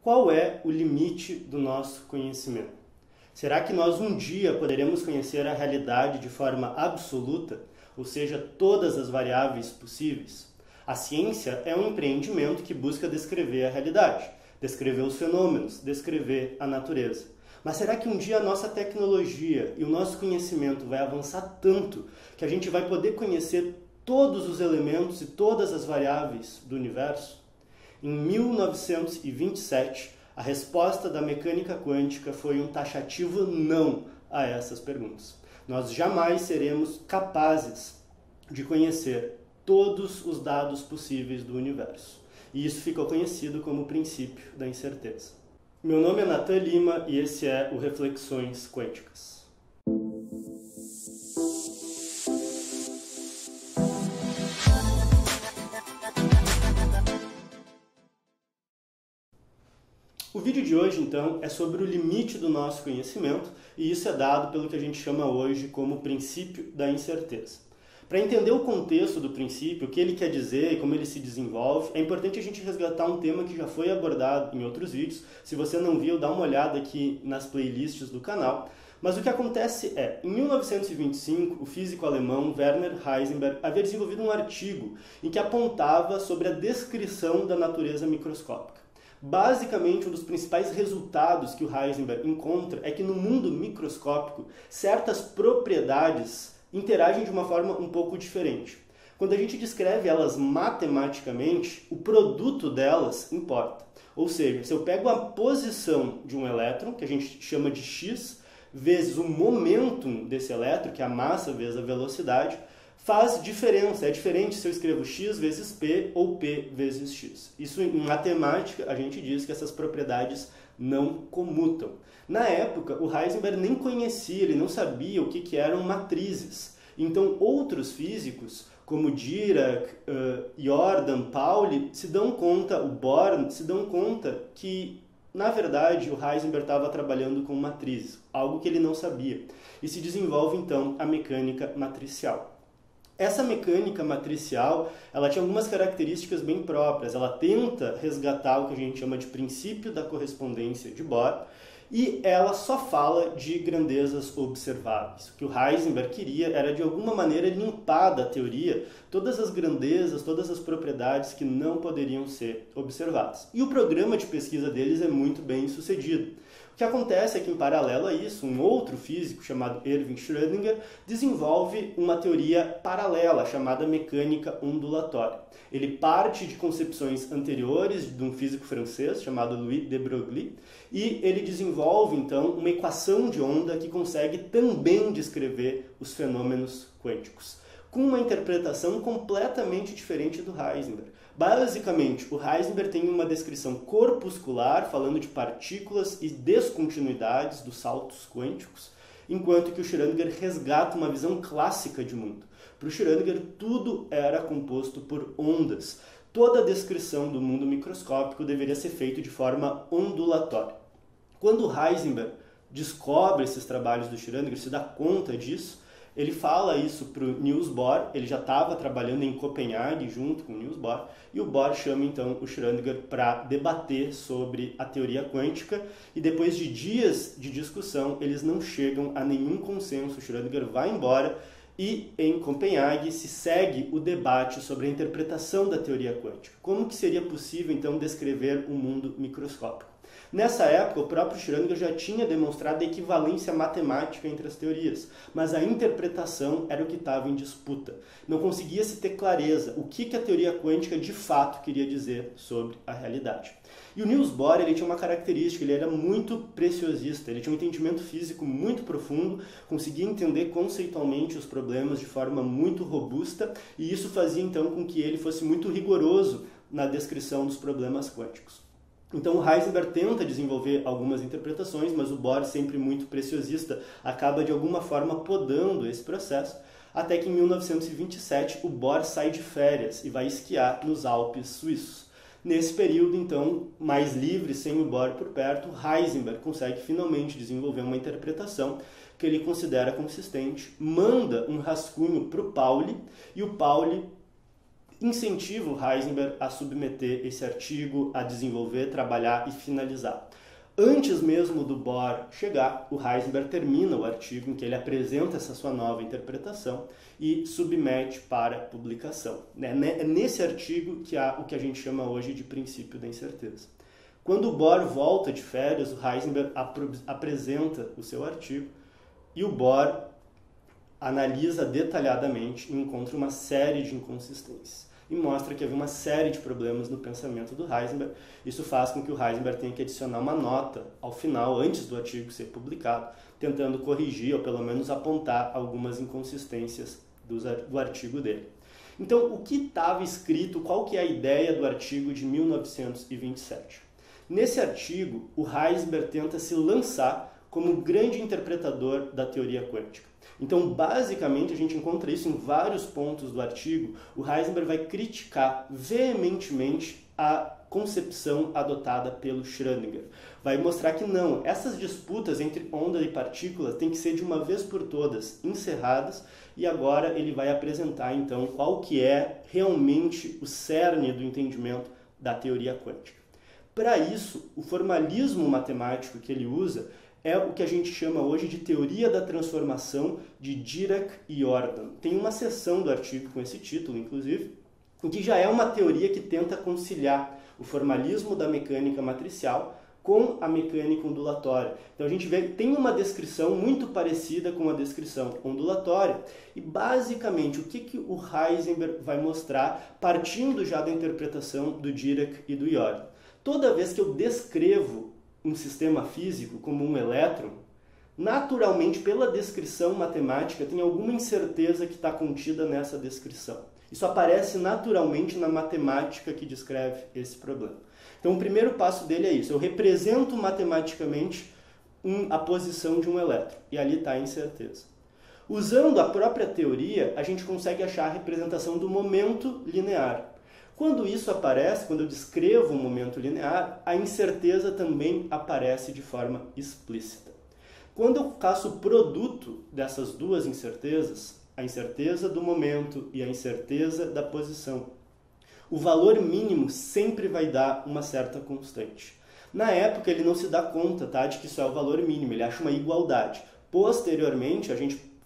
Qual é o limite do nosso conhecimento? Será que nós um dia poderemos conhecer a realidade de forma absoluta, ou seja, todas as variáveis possíveis? A ciência é um empreendimento que busca descrever a realidade, descrever os fenômenos, descrever a natureza. Mas será que um dia a nossa tecnologia e o nosso conhecimento vai avançar tanto que a gente vai poder conhecer todos os elementos e todas as variáveis do universo? Em 1927, a resposta da mecânica quântica foi um taxativo não a essas perguntas. Nós jamais seremos capazes de conhecer todos os dados possíveis do universo. E isso ficou conhecido como o princípio da incerteza. Meu nome é Nathan Lima e esse é o Reflexões Quânticas. O vídeo de hoje, então, é sobre o limite do nosso conhecimento e isso é dado pelo que a gente chama hoje como o princípio da incerteza. Para entender o contexto do princípio, o que ele quer dizer e como ele se desenvolve, é importante a gente resgatar um tema que já foi abordado em outros vídeos. Se você não viu, dá uma olhada aqui nas playlists do canal. Mas o que acontece é, em 1925, o físico alemão Werner Heisenberg havia desenvolvido um artigo em que apontava sobre a descrição da natureza microscópica. Basicamente, um dos principais resultados que o Heisenberg encontra é que no mundo microscópico, certas propriedades interagem de uma forma um pouco diferente. Quando a gente descreve elas matematicamente, o produto delas importa. Ou seja, se eu pego a posição de um elétron, que a gente chama de x, vezes o momentum desse elétron, que é a massa vezes a velocidade, faz diferença. É diferente se eu escrevo x vezes p ou p vezes x. Isso em matemática a gente diz que essas propriedades não comutam. Na época, o Heisenberg nem conhecia, ele não sabia o que eram matrizes. Então, outros físicos, como Dirac, Jordan, Pauli, se dão conta, o Born, se dão conta que, na verdade, o Heisenberg estava trabalhando com matrizes, algo que ele não sabia. E se desenvolve, então, a mecânica matricial. Essa mecânica matricial, ela tinha algumas características bem próprias. Ela tenta resgatar o que a gente chama de princípio da correspondência de Bohr e ela só fala de grandezas observáveis. O que o Heisenberg queria era, de alguma maneira, limpar da teoria todas as grandezas, todas as propriedades que não poderiam ser observadas. E o programa de pesquisa deles é muito bem sucedido. O que acontece é que, em paralelo a isso, um outro físico chamado Erwin Schrödinger desenvolve uma teoria paralela chamada mecânica ondulatória. Ele parte de concepções anteriores de um físico francês chamado Louis de Broglie e ele desenvolve, então, uma equação de onda que consegue também descrever os fenômenos quânticos, com uma interpretação completamente diferente do Heisenberg. Basicamente, o Heisenberg tem uma descrição corpuscular, falando de partículas e descontinuidades dos saltos quânticos, enquanto que o Schrödinger resgata uma visão clássica de mundo. Para o Schrödinger, tudo era composto por ondas. Toda a descrição do mundo microscópico deveria ser feita de forma ondulatória. Quando Heisenberg descobre esses trabalhos do Schrödinger, se dá conta disso, ele fala isso para o Niels Bohr. Ele já estava trabalhando em Copenhague junto com o Niels Bohr, e o Bohr chama então o Schrödinger para debater sobre a teoria quântica, e depois de dias de discussão eles não chegam a nenhum consenso. O Schrödinger vai embora e em Copenhague se segue o debate sobre a interpretação da teoria quântica. Como que seria possível então descrever um mundo microscópico? Nessa época, o próprio Schrödinger já tinha demonstrado a equivalência matemática entre as teorias, mas a interpretação era o que estava em disputa. Não conseguia-se ter clareza o que a teoria quântica de fato queria dizer sobre a realidade. E o Niels Bohr, ele tinha uma característica, ele era muito preciosista, ele tinha um entendimento físico muito profundo, conseguia entender conceitualmente os problemas de forma muito robusta, e isso fazia então com que ele fosse muito rigoroso na descrição dos problemas quânticos. Então o Heisenberg tenta desenvolver algumas interpretações, mas o Bohr, sempre muito preciosista, acaba de alguma forma podando esse processo, até que em 1927 o Bohr sai de férias e vai esquiar nos Alpes suíços. Nesse período, então, mais livre, sem o Bohr por perto, Heisenberg consegue finalmente desenvolver uma interpretação que ele considera consistente, manda um rascunho para o Pauli, e o Pauli incentiva o Heisenberg a submeter esse artigo, a desenvolver, trabalhar e finalizar. Antes mesmo do Bohr chegar, o Heisenberg termina o artigo em que ele apresenta essa sua nova interpretação e submete para publicação. É nesse artigo que há o que a gente chama hoje de princípio da incerteza. Quando o Bohr volta de férias, o Heisenberg apresenta o seu artigo e o Bohr analisa detalhadamente e encontra uma série de inconsistências. E mostra que havia uma série de problemas no pensamento do Heisenberg. Isso faz com que o Heisenberg tenha que adicionar uma nota ao final, antes do artigo ser publicado, tentando corrigir ou pelo menos apontar algumas inconsistências do artigo dele. Então, o que estava escrito, qual que é a ideia do artigo de 1927? Nesse artigo, o Heisenberg tenta se lançar como grande interpretador da teoria quântica. Então, basicamente, a gente encontra isso em vários pontos do artigo. O Heisenberg vai criticar veementemente a concepção adotada pelo Schrödinger. Vai mostrar que não, essas disputas entre onda e partícula têm que ser de uma vez por todas encerradas, e agora ele vai apresentar, então, qual que é realmente o cerne do entendimento da teoria quântica. Para isso, o formalismo matemático que ele usa é o que a gente chama hoje de teoria da transformação de Dirac e Jordan. Tem uma seção do artigo com esse título, inclusive, em que já é uma teoria que tenta conciliar o formalismo da mecânica matricial com a mecânica ondulatória. Então a gente vê que tem uma descrição muito parecida com a descrição ondulatória e basicamente o que o Heisenberg vai mostrar partindo já da interpretação do Dirac e do Jordan. Toda vez que eu descrevo um sistema físico como um elétron, naturalmente, pela descrição matemática, tem alguma incerteza que está contida nessa descrição. Isso aparece naturalmente na matemática que descreve esse problema. Então, o primeiro passo dele é isso. Eu represento matematicamente a posição de um elétron, e ali está a incerteza. Usando a própria teoria, a gente consegue achar a representação do momento linear. Quando isso aparece, quando eu descrevo um momento linear, a incerteza também aparece de forma explícita. Quando eu faço o produto dessas duas incertezas, a incerteza do momento e a incerteza da posição, o valor mínimo sempre vai dar uma certa constante. Na época ele não se dá conta, de que isso é o valor mínimo, ele acha uma igualdade. Posteriormente,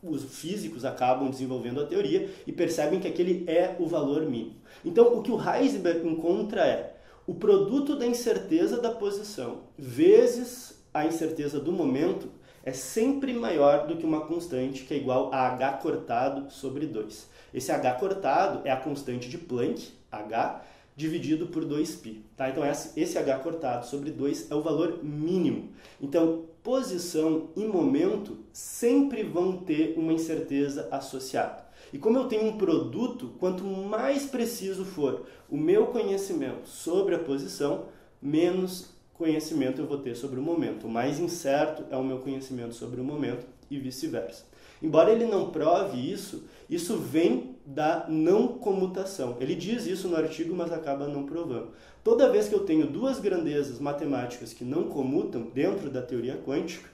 os físicos acabam desenvolvendo a teoria e percebem que aquele é o valor mínimo. Então, o que o Heisenberg encontra é o produto da incerteza da posição vezes a incerteza do momento é sempre maior do que uma constante que é igual a h cortado sobre 2. Esse h cortado é a constante de Planck, h, dividido por 2π. Então, esse h cortado sobre 2 é o valor mínimo. Então, posição e momento sempre vão ter uma incerteza associada. E como eu tenho um produto, quanto mais preciso for o meu conhecimento sobre a posição, menos conhecimento eu vou ter sobre o momento. O mais incerto é o meu conhecimento sobre o momento e vice-versa. Embora ele não prove isso, isso vem da não comutação. Ele diz isso no artigo, mas acaba não provando. Toda vez que eu tenho duas grandezas matemáticas que não comutam dentro da teoria quântica,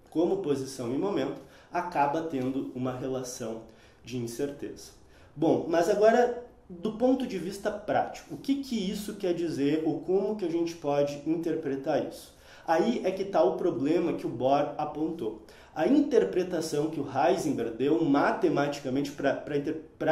como posição e momento, acaba tendo uma relação de incerteza. Bom, mas agora, do ponto de vista prático, o que isso quer dizer ou como que a gente pode interpretar isso? Aí é que está o problema que o Bohr apontou. A interpretação que o Heisenberg deu matematicamente para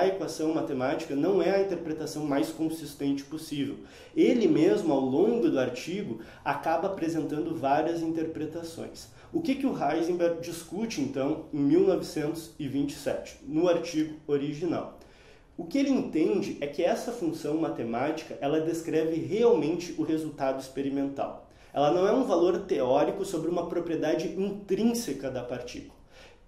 a equação matemática não é a interpretação mais consistente possível. Ele mesmo, ao longo do artigo, acaba apresentando várias interpretações. O que o Heisenberg discute, então, em 1927, no artigo original? O que ele entende é que essa função matemática ela descreve realmente o resultado experimental. Ela não é um valor teórico sobre uma propriedade intrínseca da partícula.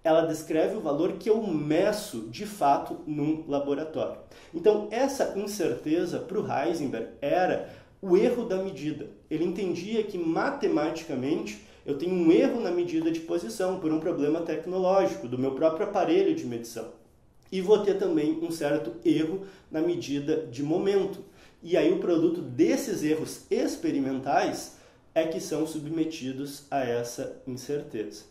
Ela descreve o valor que eu meço, de fato, num laboratório. Então, essa incerteza para o Heisenberg era o erro da medida. Ele entendia que, matematicamente, eu tenho um erro na medida de posição por um problema tecnológico do meu próprio aparelho de medição. E vou ter também um certo erro na medida de momento. E aí o produto desses erros experimentais é que são submetidos a essa incerteza.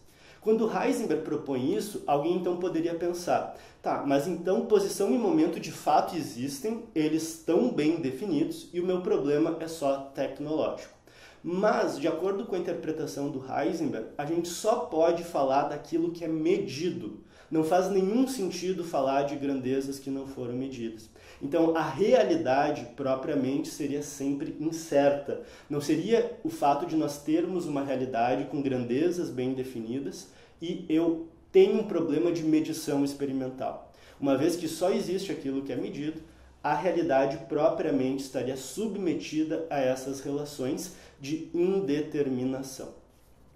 Quando Heisenberg propõe isso, alguém então poderia pensar, tá, mas então posição e momento de fato existem, eles estão bem definidos e o meu problema é só tecnológico. Mas, de acordo com a interpretação do Heisenberg, a gente só pode falar daquilo que é medido. Não faz nenhum sentido falar de grandezas que não foram medidas. Então, a realidade, propriamente, seria sempre incerta. Não seria o fato de nós termos uma realidade com grandezas bem definidas e eu tenho um problema de medição experimental. Uma vez que só existe aquilo que é medido, a realidade propriamente estaria submetida a essas relações de indeterminação.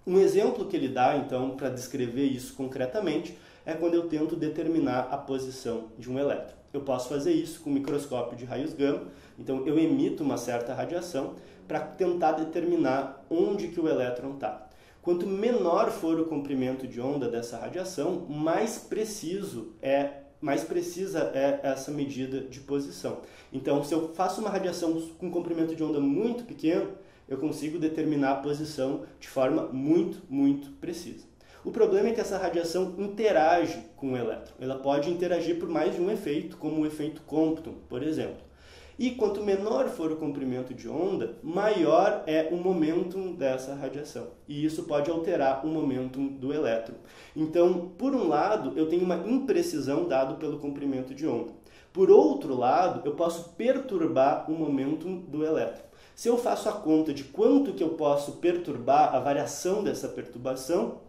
Um exemplo que ele dá, então, para descrever isso concretamente, é quando eu tento determinar a posição de um elétron. Eu posso fazer isso com um microscópio de raios gama, então eu emito uma certa radiação para tentar determinar onde que o elétron está. Quanto menor for o comprimento de onda dessa radiação, mais precisa é essa medida de posição. Então, se eu faço uma radiação com comprimento de onda muito pequeno, eu consigo determinar a posição de forma muito, muito precisa. O problema é que essa radiação interage com o elétron. Ela pode interagir por mais de um efeito, como o efeito Compton, por exemplo. E quanto menor for o comprimento de onda, maior é o momentum dessa radiação. E isso pode alterar o momentum do elétron. Então, por um lado, eu tenho uma imprecisão dado pelo comprimento de onda. Por outro lado, eu posso perturbar o momentum do elétron. Se eu faço a conta de quanto que eu posso perturbar a variação dessa perturbação,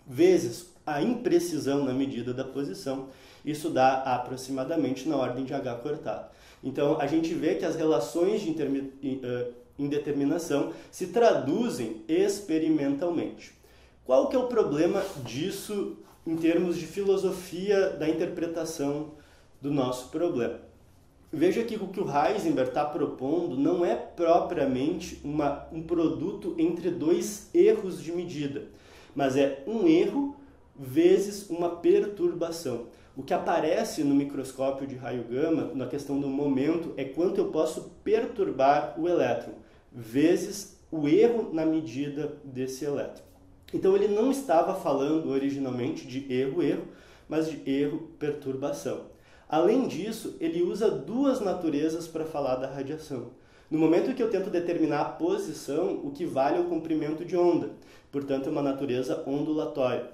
vezes a imprecisão na medida da posição, isso dá aproximadamente na ordem de H cortado. Então, a gente vê que as relações de indeterminação se traduzem experimentalmente. Qual que é o problema disso em termos de filosofia da interpretação do nosso problema? Veja que o que o Heisenberg está propondo não é propriamente um produto entre dois erros de medida, mas é um erro vezes uma perturbação. O que aparece no microscópio de raio gama, na questão do momento, é quanto eu posso perturbar o elétron, vezes o erro na medida desse elétron. Então ele não estava falando originalmente de erro-erro, mas de erro-perturbação. Além disso, ele usa duas naturezas para falar da radiação. No momento que eu tento determinar a posição, o que vale é o comprimento de onda, portanto é uma natureza ondulatória.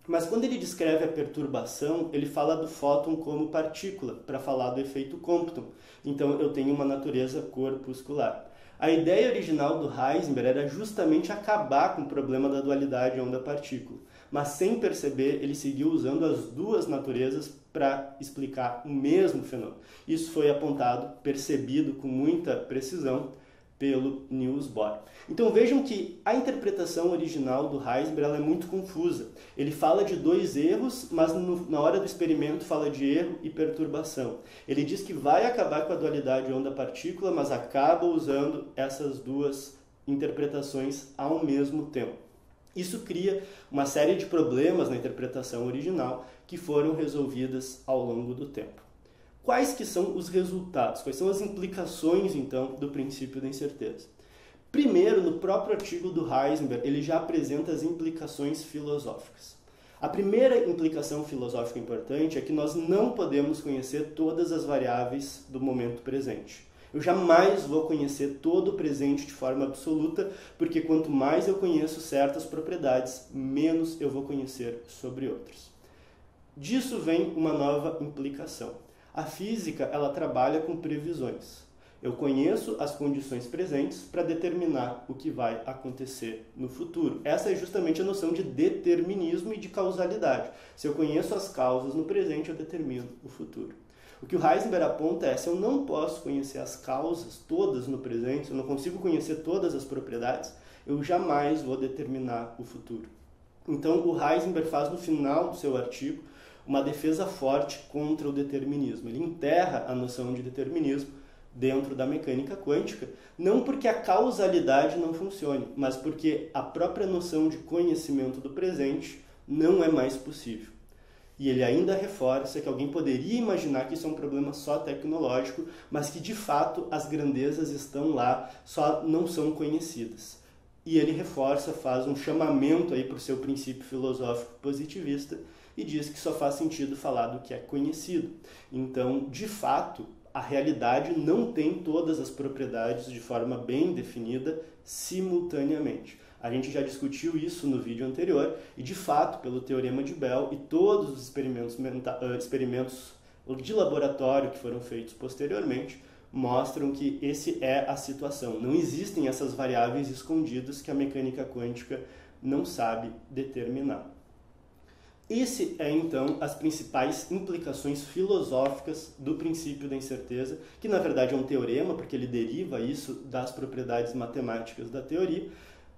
Mas quando ele descreve a perturbação, ele fala do fóton como partícula, para falar do efeito Compton. Então eu tenho uma natureza corpuscular. A ideia original do Heisenberg era justamente acabar com o problema da dualidade onda-partícula. Mas sem perceber, ele seguiu usando as duas naturezas para explicar o mesmo fenômeno. Isso foi apontado, percebido com muita precisão pelo Niels Bohr. Então vejam que a interpretação original do Heisenberg ela é muito confusa. Ele fala de dois erros, mas na hora do experimento fala de erro e perturbação. Ele diz que vai acabar com a dualidade onda-partícula, mas acaba usando essas duas interpretações ao mesmo tempo. Isso cria uma série de problemas na interpretação original que foram resolvidas ao longo do tempo. Quais que são os resultados? Quais são as implicações, então, do princípio da incerteza? Primeiro, no próprio artigo do Heisenberg, ele já apresenta as implicações filosóficas. A primeira implicação filosófica importante é que nós não podemos conhecer todas as variáveis do momento presente. Eu jamais vou conhecer todo o presente de forma absoluta, porque quanto mais eu conheço certas propriedades, menos eu vou conhecer sobre outras. Disso vem uma nova implicação. A física, ela trabalha com previsões. Eu conheço as condições presentes para determinar o que vai acontecer no futuro. Essa é justamente a noção de determinismo e de causalidade. Se eu conheço as causas no presente, eu determino o futuro. O que o Heisenberg aponta é, se eu não posso conhecer as causas todas no presente, se eu não consigo conhecer todas as propriedades, eu jamais vou determinar o futuro. Então, o Heisenberg faz no final do seu artigo uma defesa forte contra o determinismo. Ele enterra a noção de determinismo dentro da mecânica quântica, não porque a causalidade não funcione, mas porque a própria noção de conhecimento do presente não é mais possível. E ele ainda reforça que alguém poderia imaginar que isso é um problema só tecnológico, mas que de fato as grandezas estão lá, só não são conhecidas. e ele reforça, faz um chamamento aí para o seu princípio filosófico positivista e diz que só faz sentido falar do que é conhecido. Então, de fato, a realidade não tem todas as propriedades de forma bem definida simultaneamente. A gente já discutiu isso no vídeo anterior e, de fato, pelo Teorema de Bell e todos os experimentos de laboratório que foram feitos posteriormente, mostram que esse é a situação. Não existem essas variáveis escondidas que a mecânica quântica não sabe determinar. Esse é, então, as principais implicações filosóficas do princípio da incerteza, que na verdade é um teorema, porque ele deriva isso das propriedades matemáticas da teoria,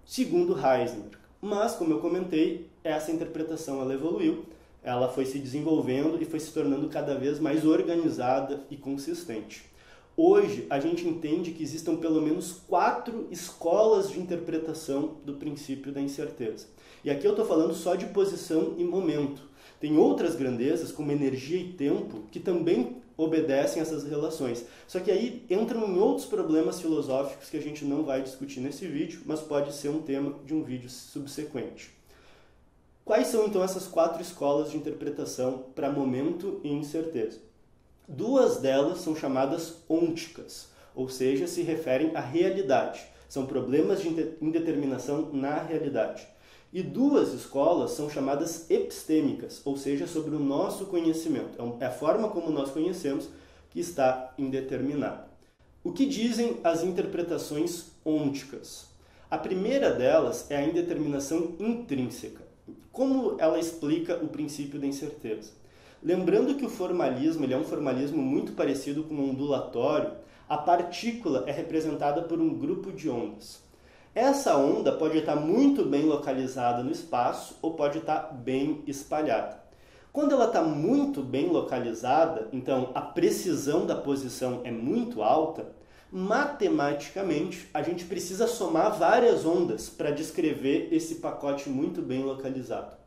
segundo Heisenberg. Mas, como eu comentei, essa interpretação ela evoluiu, ela foi se desenvolvendo e foi se tornando cada vez mais organizada e consistente. Hoje, a gente entende que existam pelo menos 4 escolas de interpretação do princípio da incerteza. E aqui eu estou falando só de posição e momento. Tem outras grandezas, como energia e tempo, que também obedecem a essas relações. Só que aí entram em outros problemas filosóficos que a gente não vai discutir nesse vídeo, mas pode ser um tema de um vídeo subsequente. Quais são, então, essas 4 escolas de interpretação para momento e incerteza? 2 delas são chamadas ônticas, ou seja, se referem à realidade. São problemas de indeterminação na realidade. E 2 escolas são chamadas epistêmicas, ou seja, sobre o nosso conhecimento. É a forma como nós conhecemos que está indeterminada. O que dizem as interpretações ônticas? A primeira delas é a indeterminação intrínseca. Como ela explica o princípio da incerteza? Lembrando que o formalismo ele é um formalismo muito parecido com um ondulatório, a partícula é representada por um grupo de ondas. Essa onda pode estar muito bem localizada no espaço ou pode estar bem espalhada. Quando ela está muito bem localizada, então a precisão da posição é muito alta, matematicamente a gente precisa somar várias ondas para descrever esse pacote muito bem localizado.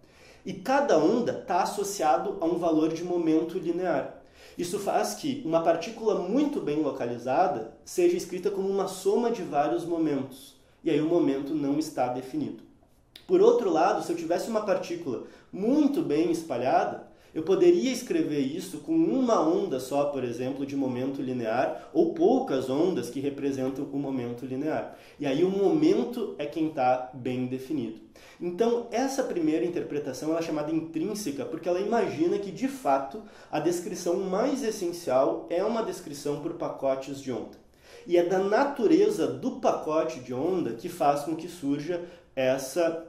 E cada onda está associado a um valor de momento linear. Isso faz que uma partícula muito bem localizada seja escrita como uma soma de vários momentos. E aí o momento não está definido. Por outro lado, se eu tivesse uma partícula muito bem espalhada, eu poderia escrever isso com uma onda só, por exemplo, de momento linear, ou poucas ondas que representam o momento linear. E aí o momento é quem está bem definido. Então, essa primeira interpretação ela é chamada intrínseca porque ela imagina que, de fato, a descrição mais essencial é uma descrição por pacotes de onda. E é da natureza do pacote de onda que faz com que surja essa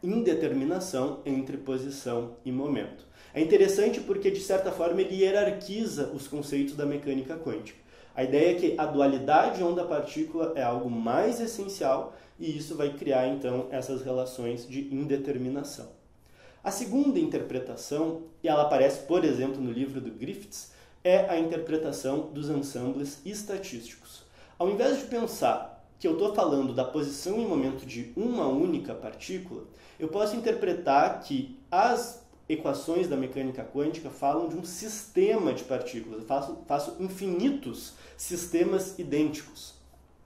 indeterminação entre posição e momento. É interessante porque, de certa forma, ele hierarquiza os conceitos da mecânica quântica. A ideia é que a dualidade onda-partícula é algo mais essencial e isso vai criar, então, essas relações de indeterminação. A segunda interpretação, e ela aparece, por exemplo, no livro do Griffiths, é a interpretação dos ensembles estatísticos. Ao invés de pensar que eu estou falando da posição e momento de uma única partícula, eu posso interpretar que as equações da mecânica quântica falam de um sistema de partículas. Eu faço infinitos sistemas idênticos.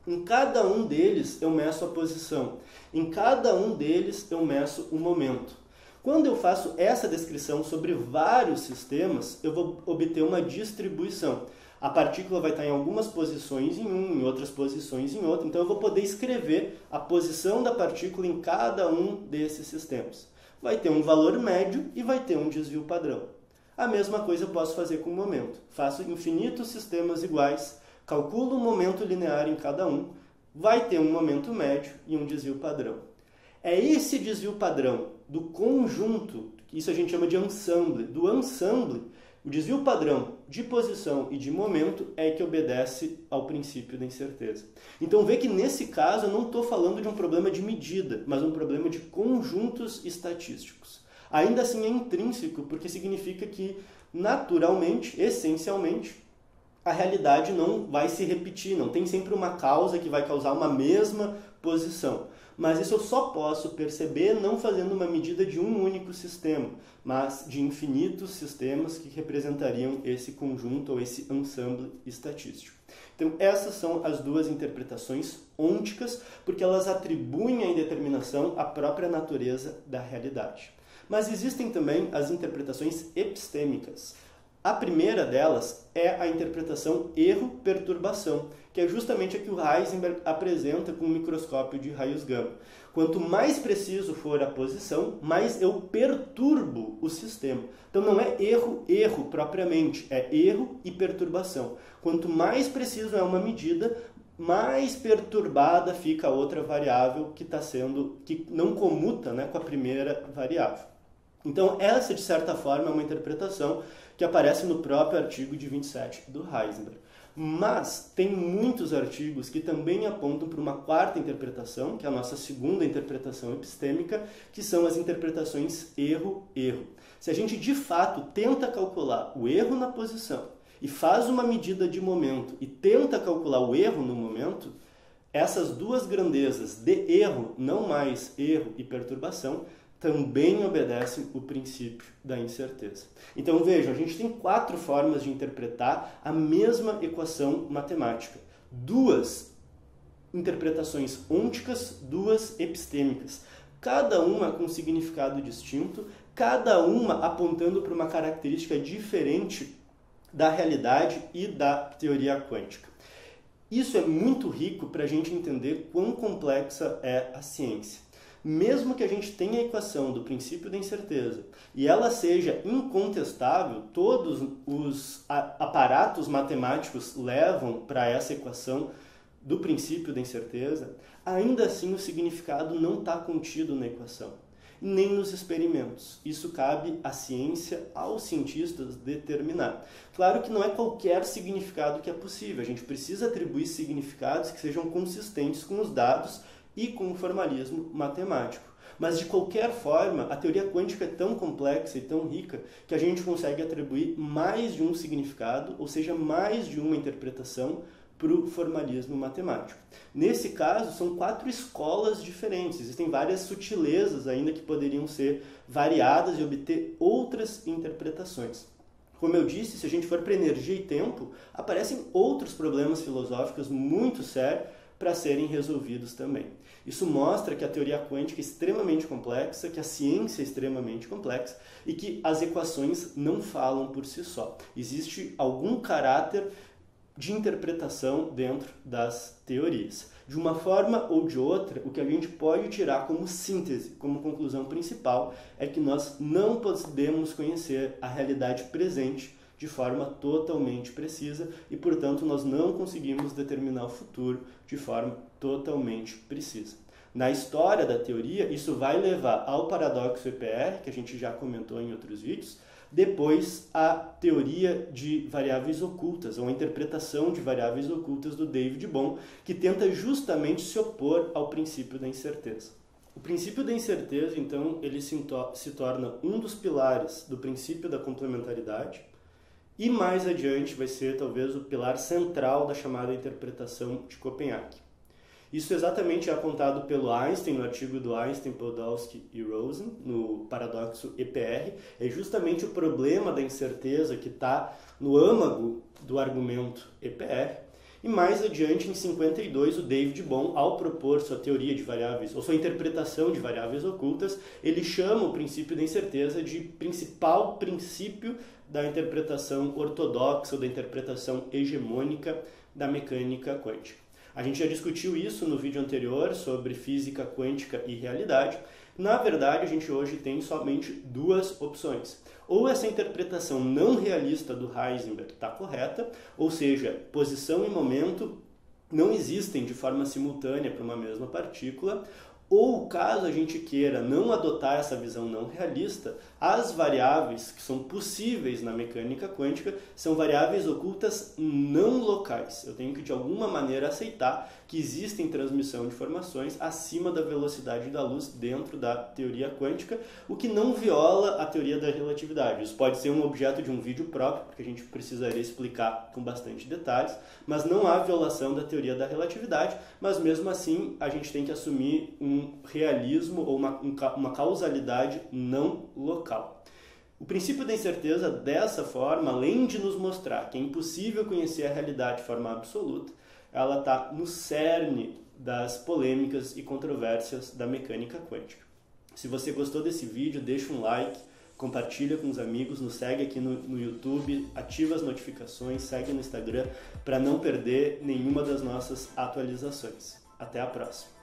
Em cada um deles eu meço a posição. Em cada um deles eu meço o momento. Quando eu faço essa descrição sobre vários sistemas, eu vou obter uma distribuição. A partícula vai estar em algumas posições em um, em outras posições em outro. Então eu vou poder escrever a posição da partícula em cada um desses sistemas. Vai ter um valor médio e vai ter um desvio padrão. A mesma coisa eu posso fazer com o momento. Faço infinitos sistemas iguais, calculo o momento linear em cada um, vai ter um momento médio e um desvio padrão. É esse desvio padrão do conjunto, isso a gente chama de ensemble, do ensemble, o desvio padrão de posição e de momento é que obedece ao princípio da incerteza. Então vê que nesse caso eu não estou falando de um problema de medida, mas um problema de conjuntos estatísticos. Ainda assim é intrínseco, porque significa que naturalmente, essencialmente, a realidade não vai se repetir, não tem sempre uma causa que vai causar uma mesma posição. Mas isso eu só posso perceber não fazendo uma medida de um único sistema, mas de infinitos sistemas que representariam esse conjunto ou esse ensemble estatístico. Então, essas são as duas interpretações ônticas, porque elas atribuem à indeterminação a própria natureza da realidade. Mas existem também as interpretações epistêmicas. A primeira delas é a interpretação erro-perturbação, que é justamente a que o Heisenberg apresenta com o microscópio de raios gama. Quanto mais preciso for a posição, mais eu perturbo o sistema. Então não é erro propriamente, é erro e perturbação. Quanto mais preciso é uma medida, mais perturbada fica a outra variável que não comuta, né, com a primeira variável. Então essa, de certa forma, é uma interpretação que aparece no próprio artigo de 27 do Heisenberg. Mas tem muitos artigos que também apontam para uma quarta interpretação, que é a nossa segunda interpretação epistêmica, que são as interpretações erro-erro. Se a gente de fato tenta calcular o erro na posição e faz uma medida de momento e tenta calcular o erro no momento, essas duas grandezas de erro, não mais erro e perturbação, também obedecem o princípio da incerteza. Então vejam, a gente tem 4 formas de interpretar a mesma equação matemática. 2 interpretações ônticas, 2 epistêmicas. Cada uma com significado distinto, cada uma apontando para uma característica diferente da realidade e da teoria quântica. Isso é muito rico para a gente entender quão complexa é a ciência. Mesmo que a gente tenha a equação do princípio da incerteza e ela seja incontestável, todos os aparatos matemáticos levam para essa equação do princípio da incerteza, ainda assim o significado não está contido na equação, nem nos experimentos. Isso cabe à ciência, aos cientistas determinar. Claro que não é qualquer significado que é possível, a gente precisa atribuir significados que sejam consistentes com os dados e com o formalismo matemático. Mas, de qualquer forma, a teoria quântica é tão complexa e tão rica que a gente consegue atribuir mais de um significado, ou seja, mais de uma interpretação para o formalismo matemático. Nesse caso, são 4 escolas diferentes. Existem várias sutilezas ainda que poderiam ser variadas e obter outras interpretações. Como eu disse, se a gente for para energia e tempo, aparecem outros problemas filosóficos muito sérios para serem resolvidos também. Isso mostra que a teoria quântica é extremamente complexa, que a ciência é extremamente complexa e que as equações não falam por si só. Existe algum caráter de interpretação dentro das teorias. De uma forma ou de outra, o que a gente pode tirar como síntese, como conclusão principal, é que nós não podemos conhecer a realidade presente de forma totalmente precisa e, portanto, nós não conseguimos determinar o futuro de forma totalmente precisa. Na história da teoria, isso vai levar ao paradoxo EPR, que a gente já comentou em outros vídeos, depois a teoria de variáveis ocultas, ou a interpretação de variáveis ocultas do David Bohm, que tenta justamente se opor ao princípio da incerteza. O princípio da incerteza, então, ele se torna um dos pilares do princípio da complementaridade, e mais adiante vai ser talvez o pilar central da chamada interpretação de Copenhague. Isso exatamente é apontado pelo Einstein no artigo do Einstein, Podolsky e Rosen, no paradoxo EPR. É justamente o problema da incerteza que está no âmago do argumento EPR. E mais adiante, em 52, o David Bohm, ao propor sua teoria de variáveis, ou sua interpretação de variáveis ocultas, ele chama o princípio da incerteza de principal princípio da interpretação ortodoxa ou da interpretação hegemônica da mecânica quântica. A gente já discutiu isso no vídeo anterior sobre física quântica e realidade. Na verdade, a gente hoje tem somente 2 opções. Ou essa interpretação não realista do Heisenberg está correta, ou seja, posição e momento não existem de forma simultânea para uma mesma partícula, ou caso a gente queira não adotar essa visão não realista, as variáveis que são possíveis na mecânica quântica são variáveis ocultas não locais. Eu tenho que de alguma maneira aceitar que existem transmissão de informações acima da velocidade da luz dentro da teoria quântica, o que não viola a teoria da relatividade. Isso pode ser um objeto de um vídeo próprio, porque a gente precisaria explicar com bastante detalhes, mas não há violação da teoria da relatividade, mas mesmo assim a gente tem que assumir um realismo ou uma causalidade não local. O princípio da incerteza, dessa forma, além de nos mostrar que é impossível conhecer a realidade de forma absoluta, ela está no cerne das polêmicas e controvérsias da mecânica quântica. Se você gostou desse vídeo, deixa um like, compartilha com os amigos, nos segue aqui no YouTube, ativa as notificações, segue no Instagram para não perder nenhuma das nossas atualizações. Até a próxima!